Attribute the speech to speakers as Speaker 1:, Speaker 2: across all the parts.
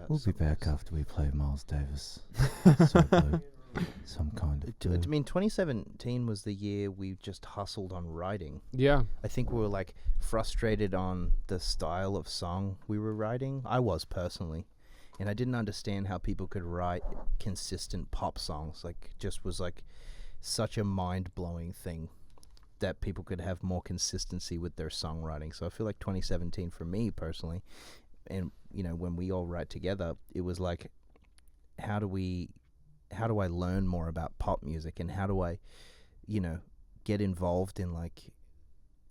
Speaker 1: We'll be back after we play Miles Davis. Some kind of blue.
Speaker 2: I mean, 2017 was the year we just hustled on writing.
Speaker 3: Yeah.
Speaker 2: I think we were like frustrated on the style of song we were writing. I was personally. And I didn't understand how people could write consistent pop songs. Like, just was like such a mind-blowing thing that people could have more consistency with their songwriting. So I feel like 2017 for me personally, and you know, when we all write together, it was like, how do I learn more about pop music, and how do I, you know, get involved in like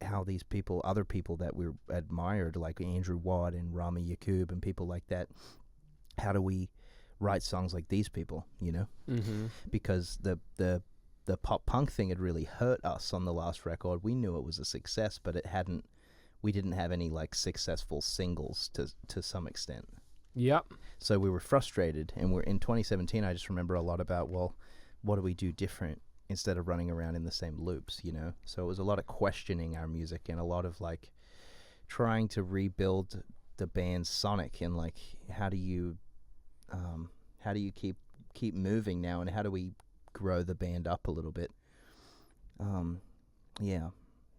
Speaker 2: how these people, other people that we admired, like Andrew Watt and Rami Yacoub and people like that, how do we write songs like these people, you know?
Speaker 3: Mm-hmm.
Speaker 2: Because the pop punk thing had really hurt us on the last record. We knew it was a success, but we didn't have any like successful singles to some extent.
Speaker 3: Yep.
Speaker 2: So we were frustrated, and we're in 2017. I just remember a lot about, well, what do we do different instead of running around in the same loops, you know? So it was a lot of questioning our music and a lot of like trying to rebuild the band's sonic, and like how do you keep moving now, and how do we grow the band up a little bit? Yeah,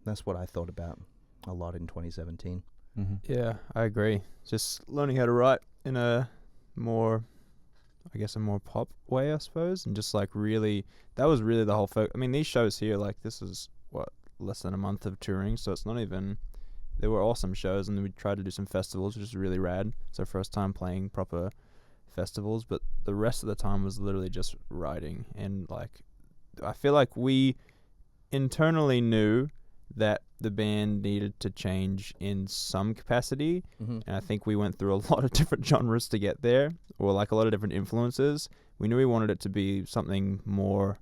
Speaker 2: that's what I thought about a lot in 2017.
Speaker 1: Mm-hmm.
Speaker 4: Yeah, I agree. Just learning how to write in a more pop way, I suppose, and just like really, that was really the whole focus. I mean, these shows here, like this is less than a month of touring, so it's not even. They were awesome shows, and then we tried to do some festivals, which is really rad. It's our first time playing proper festivals, but the rest of the time was literally just writing. And like, I feel like we internally knew that the band needed to change in some capacity, and I think we went through a lot of different genres to get there, or like a lot of different influences. We knew we wanted it to be something more,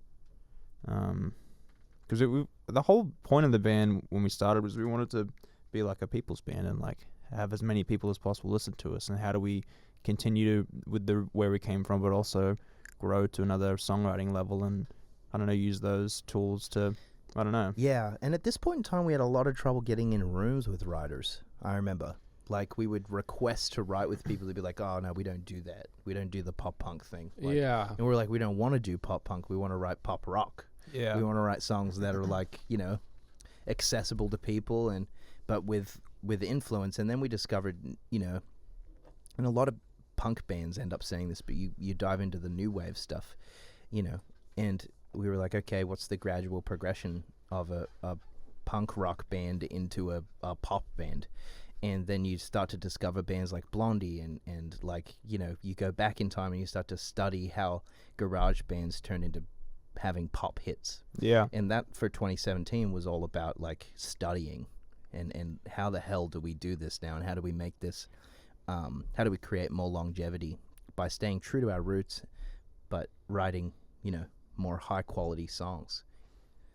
Speaker 4: because the whole point of the band when we started was we wanted to be like a people's band and like have as many people as possible listen to us, and how do we continue to with where we came from, but also grow to another songwriting level, and I don't know, use those tools to, I don't know.
Speaker 2: Yeah, and at this point in time, we had a lot of trouble getting in rooms with writers. I remember, like, we would request to write with people. They'd be like, "Oh no, we don't do that. We don't do the pop punk thing." Like,
Speaker 3: Yeah.
Speaker 2: and we're like, "We don't want to do pop punk. We want to write pop rock.
Speaker 4: Yeah.
Speaker 2: We want to write songs that are like, you know, accessible to people, and but with influence." And then we discovered, you know, and a lot of punk bands end up saying this, but you dive into the new wave stuff, you know, and we were like, okay, what's the gradual progression of a punk rock band into a pop band? And then you start to discover bands like Blondie, and like, you know, you go back in time and you start to study how garage bands turn into having pop hits.
Speaker 4: Yeah.
Speaker 2: And that for 2017 was all about like studying and how the hell do we do this now, and how do we make this, how do we create more longevity by staying true to our roots, but writing, you know, more high quality songs.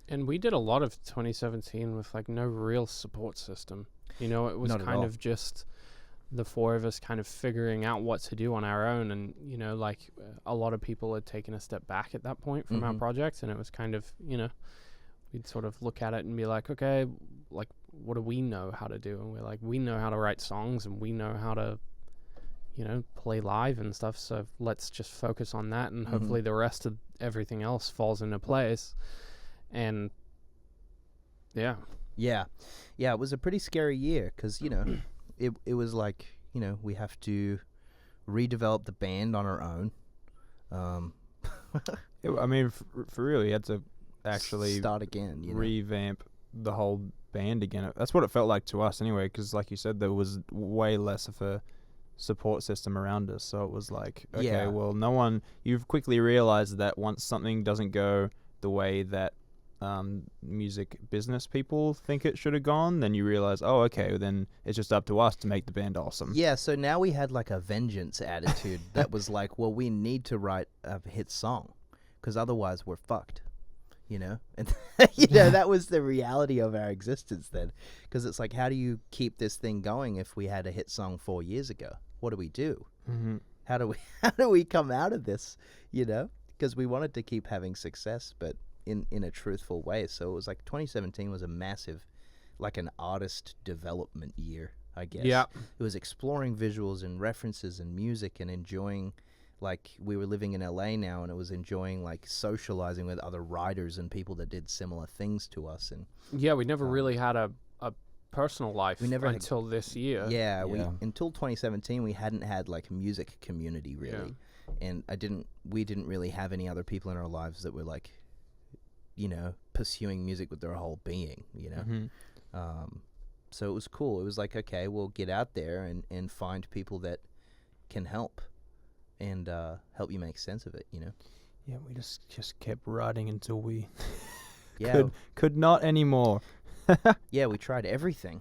Speaker 3: And we did a lot of 2017 with like no real support system. You know, it was
Speaker 2: Not at
Speaker 3: kind
Speaker 2: all.
Speaker 3: of just the four of us kind of figuring out what to do on our own. And, you know, like a lot of people had taken a step back at that point from our project. And it was kind of, you know, we'd sort of look at it and be like, okay, like, what do we know how to do? And we're like, we know how to write songs, and we know how to, you know, play live and stuff. So let's just focus on that. And hopefully the rest of everything else falls into place. And yeah.
Speaker 2: Yeah, it was a pretty scary year because, you know, it was like, you know, we have to redevelop the band on our own.
Speaker 4: I mean, for real, you had to actually
Speaker 2: start again, you know?
Speaker 4: revamp the whole band again. That's what it felt like to us anyway, because like you said, there was way less of a support system around us. So it was like, okay,
Speaker 2: Yeah.
Speaker 4: well, you've quickly realized that once something doesn't go the way that music business people think it should have gone, then you realize, oh, okay, then it's just up to us to make the band awesome.
Speaker 2: Yeah, so now we had like a vengeance attitude that was like, well, we need to write a hit song because otherwise we're fucked, you know? And, you know, that was the reality of our existence then, because it's like, how do you keep this thing going if we had a hit song 4 years ago? What do we do?
Speaker 4: Mm-hmm.
Speaker 2: How do we come out of this, you know? Because we wanted to keep having success, but in a truthful way. So it was like 2017 was a massive, like an artist development year I guess.
Speaker 3: Yeah.
Speaker 2: It was exploring visuals and references and music and enjoying, like, we were living in LA now, and it was enjoying, like, socializing with other writers and people that did similar things to us. And
Speaker 3: Yeah, we never really had a personal life
Speaker 2: we never had-
Speaker 3: until this year.
Speaker 2: yeah,
Speaker 1: Yeah.
Speaker 2: until 2017 we hadn't had like a music community really. And we didn't really have any other people in our lives that were like, you know, pursuing music with their whole being, you know.
Speaker 4: Mm-hmm.
Speaker 2: So it was cool. It was like, okay, we'll get out there and find people that can help and help you make sense of it, you know.
Speaker 4: Yeah, we just kept writing until we
Speaker 2: Yeah,
Speaker 4: could not anymore.
Speaker 2: yeah, we tried everything.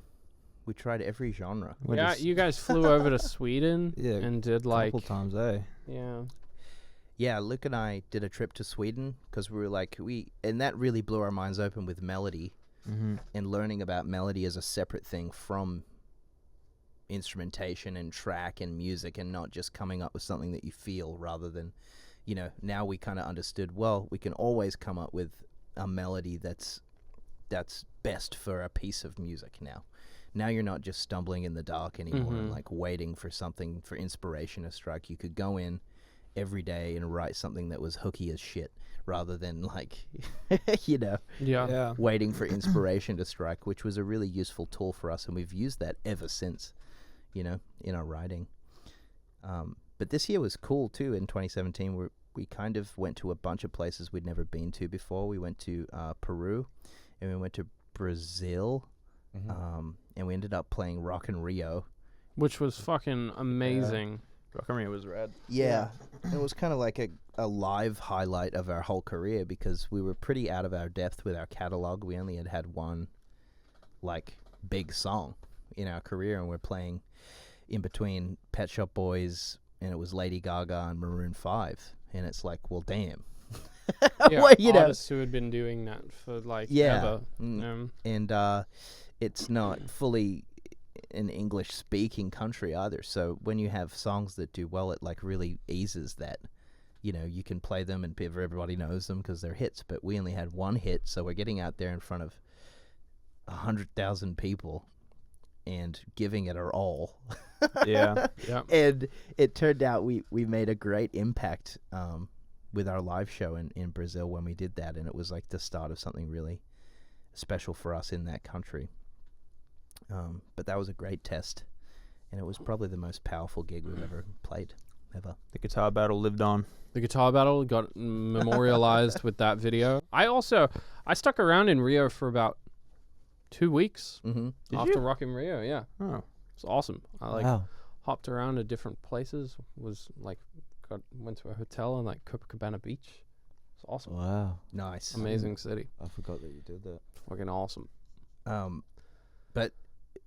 Speaker 2: We tried every genre.
Speaker 4: We're
Speaker 3: Yeah,
Speaker 4: just
Speaker 3: you guys flew over to Sweden
Speaker 4: Yeah,
Speaker 3: and did like
Speaker 4: couple times, eh?
Speaker 3: yeah.
Speaker 2: Yeah, Luke and I did a trip to Sweden because we were like, and that really blew our minds open with melody
Speaker 4: Mm-hmm.
Speaker 2: and learning about melody as a separate thing from instrumentation and track and music, and not just coming up with something that you feel rather than, you know, now we kind of understood, well, we can always come up with a melody that's best for a piece of music now. Now you're not just stumbling in the dark anymore and
Speaker 3: Mhm.
Speaker 2: like waiting for something for inspiration to strike. You could go in every day and write something that was hooky as shit rather than like, you know,
Speaker 3: Yeah.
Speaker 4: Yeah.
Speaker 2: waiting for inspiration to strike, which was a really useful tool for us, and we've used that ever since, you know, in our writing. But this year was cool too. In 2017, we kind of went to a bunch of places we'd never been to before. We went to Peru, and we went to Brazil, and we ended up playing Rock in Rio.
Speaker 3: Which was fucking amazing.
Speaker 4: Rock and Rio was rad.
Speaker 2: Yeah, it was kind of like a live highlight of our whole career because we were pretty out of our depth with our catalog. We only had one, like, big song in our career, and we're playing in between Pet Shop Boys, and it was Lady Gaga and Maroon 5, and it's like, well, damn.
Speaker 3: Yeah,
Speaker 2: Well, you know,
Speaker 3: artists who had been doing that for like
Speaker 2: Yeah.
Speaker 3: ever.
Speaker 2: Mm. and it's not fully an English-speaking country either. So when you have songs that do well, it like really eases that. You know, you can play them and everybody knows them because they're hits. But we only had one hit, so we're getting out there in front of 100,000 people and giving it our all.
Speaker 4: Yeah.
Speaker 3: Yeah.
Speaker 2: And it turned out we made a great impact with our live show in Brazil when we did that, and it was like the start of something really special for us in that country. But that was a great test, and it was probably the most powerful gig we've ever played, ever.
Speaker 4: The guitar battle lived on.
Speaker 3: The guitar battle got memorialized with that video. I stuck around in Rio for about 2 weeks
Speaker 2: Mm-hmm.
Speaker 3: after Rock in Rio. Yeah,
Speaker 4: Oh.
Speaker 3: it's awesome. I
Speaker 1: Wow.
Speaker 3: hopped around to different places. Went to a hotel in like Copacabana Beach. It's awesome.
Speaker 1: Wow.
Speaker 2: Nice.
Speaker 3: Amazing city.
Speaker 1: I forgot that you did that.
Speaker 3: Fucking awesome.
Speaker 2: But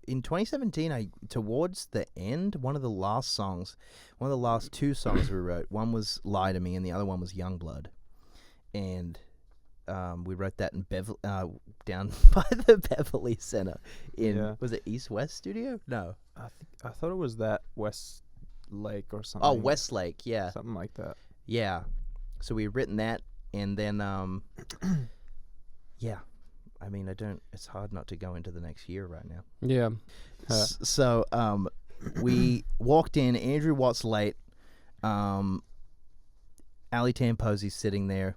Speaker 2: in 2017, towards the end, one of the last two songs we wrote, one was Lie to Me and the other one was Youngblood. And we wrote that in down by the Beverly Center in, was it East West Studio? No.
Speaker 4: I thought it was that West Lake or something.
Speaker 2: Oh, Westlake, yeah.
Speaker 4: Something like that.
Speaker 2: Yeah. So we had written that, and then, yeah. I mean, it's hard not to go into the next year right now.
Speaker 3: Yeah.
Speaker 2: So we walked in, Andrew Watt's late, Ali Tamposi's sitting there,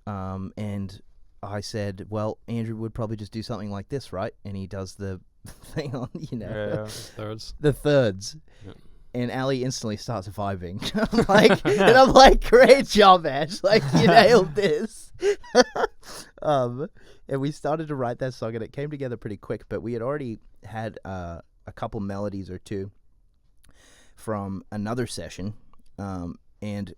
Speaker 2: and I said, well, Andrew would probably just do something like this, right? And he does the thing on, you know,
Speaker 4: Yeah.
Speaker 3: Thirds.
Speaker 2: the thirds.
Speaker 3: Yeah.
Speaker 2: And Ali instantly starts vibing. I'm like, great job, Ash. Like, you nailed this. And we started to write that song, and it came together pretty quick. But we had already had a couple melodies or two from another session. And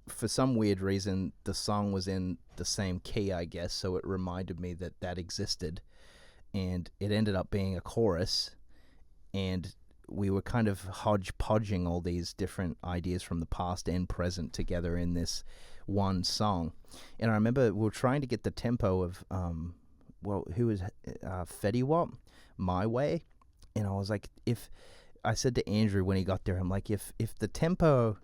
Speaker 2: for some weird reason, the song was in the same key, I guess. So it reminded me that existed. And it ended up being a chorus. And we were kind of hodgepodging all these different ideas from the past and present together in this one song. And I remember we were trying to get the tempo of, who was Fetty Wap, My Way. And I was like, I said to Andrew when he got there, I'm like, if the tempo,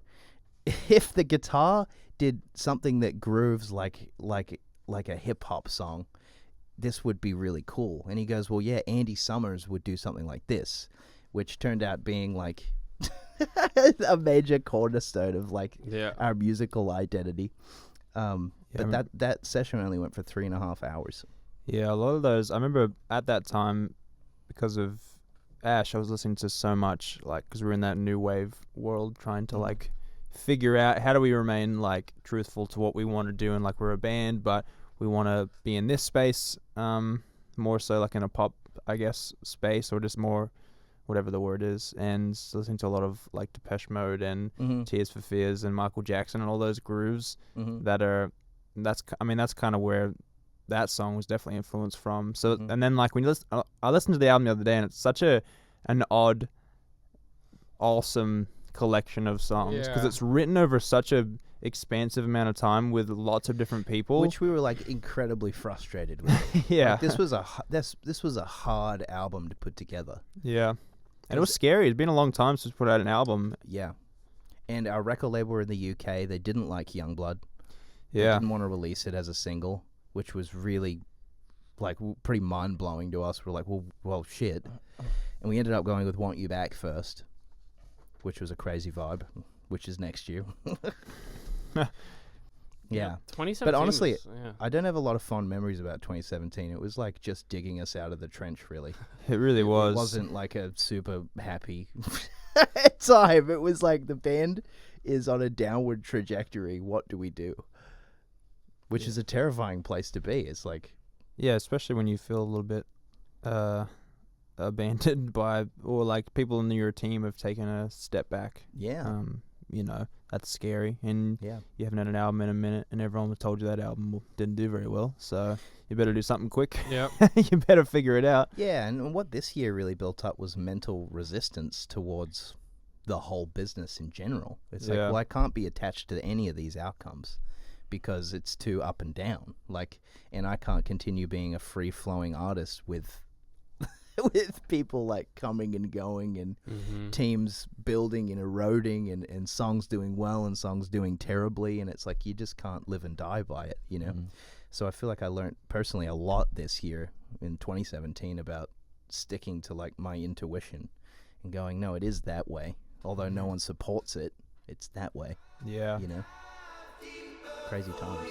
Speaker 2: if the guitar did something that grooves like a hip hop song, this would be really cool. And he goes, well, yeah, Andy Summers would do something like this. which turned out being like a major cornerstone of like
Speaker 3: Yeah.
Speaker 2: our musical identity.
Speaker 4: Yeah,
Speaker 2: But that session only went for 3.5 hours.
Speaker 4: Yeah, a lot of those. I remember at that time, because of Ash, I was listening to so much, like, because we're in that new wave world, trying to like figure out how do we remain like truthful to what we want to do, and like we're a band, but we want to be in this space, more so like in a pop, I guess, space, or just more, whatever the word is, and listening to a lot of like Depeche Mode and Tears for Fears and Michael Jackson and all those grooves that's kind of where that song was definitely influenced from. So and then like when you listen, I listened to the album the other day, and it's such an odd, awesome collection of songs, because
Speaker 3: Yeah.
Speaker 4: it's written over such a expansive amount of time with lots of different people.
Speaker 2: Which we were like incredibly frustrated with.
Speaker 4: Yeah.
Speaker 2: Like, this was a hard album to put together.
Speaker 4: Yeah. And it was scary. It's been a long time since we put out an album.
Speaker 2: Yeah. And our record label in the UK, they didn't like Youngblood. They
Speaker 4: Yeah.
Speaker 2: didn't want to release it as a single, which was really like pretty mind-blowing to us. We're like, well, shit. And we ended up going with Want You Back first, which was a crazy vibe, which is next year. Yeah.
Speaker 3: 2017.
Speaker 2: But honestly,
Speaker 3: yeah.
Speaker 2: I don't have a lot of fond memories about 2017. It was like just digging us out of the trench, really.
Speaker 4: It really was.
Speaker 2: It wasn't like a super happy time. It was like the band is on a downward trajectory. What do we do? Which is a terrifying place to be. It's like,
Speaker 4: Yeah, especially when you feel a little bit abandoned by, or like people in your team have taken a step back.
Speaker 2: yeah.
Speaker 4: You know, that's scary. And
Speaker 2: Yeah.
Speaker 4: you haven't had an album in a minute, and everyone told you that album didn't do very well. So you better do something quick.
Speaker 3: Yep.
Speaker 4: You better figure it out.
Speaker 2: Yeah, and what this year really built up was mental resistance towards the whole business in general. It's like,
Speaker 4: Yeah.
Speaker 2: well, I can't be attached to any of these outcomes because it's too up and down. Like, and I can't continue being a free-flowing artist with with people like coming and going and teams building and eroding and songs doing well and songs doing terribly, and it's like you just can't live and die by it, you know? So I feel like I learned personally a lot this year in 2017 about sticking to like my intuition and going, no, it is that way. Although no one supports it, it's that way,
Speaker 4: Yeah.
Speaker 2: you know? Crazy times.